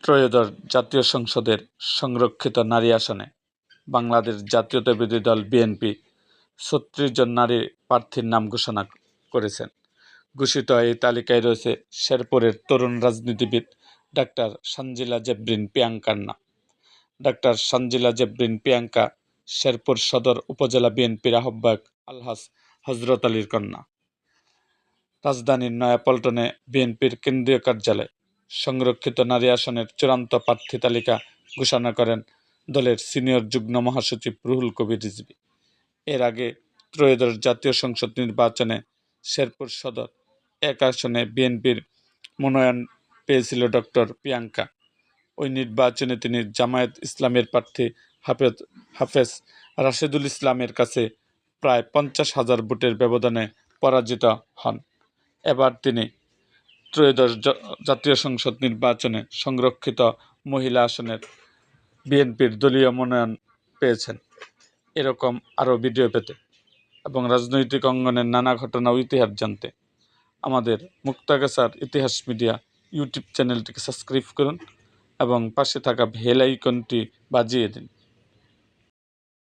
ত্রয়োদশ জাতীয় সংসদের সংরক্ষিত নারী আসনে বাংলাদেশ জাতীয়তাবাদী দল বিএনপি ৩৬ জন নারী প্রার্থীর নাম ঘোষণা করেছেন। ঘোষিত এই তালিকায় রয়েছে শেরপুরের তরুণ রাজনীতিবিদ ডাক্তার সানজিলা জেবরিন প্রিয়াঙ্কার নাম। ডাক্তার সানজিলা জেবরিন প্রিয়াঙ্কা শেরপুর সদর উপজেলা বিএনপির আহ্বায়ক আলহাজ হজরত আলীর কন্যা। রাজধানীর নয়াপল্টনে বিএনপির কেন্দ্রীয় কার্যালয়ে সংরক্ষিত নারী আসনের চূড়ান্ত প্রার্থী তালিকা ঘোষণা করেন দলের সিনিয়র যুগ্ম মহাসচিব রুহুল কবির রিজভী। এর আগে ত্রয়োদশ জাতীয় সংসদ নির্বাচনে শেরপুর সদর ১ আসনে বিএনপির মনোনয়ন পেয়েছিল ডক্টর প্রিয়াঙ্কা। ওই নির্বাচনে তিনি জামায়াত ইসলামের প্রার্থী হাফেজ রাশেদুল ইসলামের কাছে প্রায় ৫০,০০০ ভোটের ব্যবধানে পরাজিত হন। এবার তিনি ত্রয়োদশ জাতীয় সংসদ নির্বাচনে সংরক্ষিত মহিলা আসনের বিএনপির দলীয় মনোনয়ন পেয়েছেন। এরকম আরও ভিডিও পেতে এবং রাজনৈতিক অঙ্গনের নানা ঘটনা ও ইতিহাস জানতে আমাদের মুক্তাগাছার ইতিহাস মিডিয়া ইউটিউব চ্যানেলটিকে সাবস্ক্রাইব করুন এবং পাশে থাকা বেল আইকনটি বাজিয়ে দিন।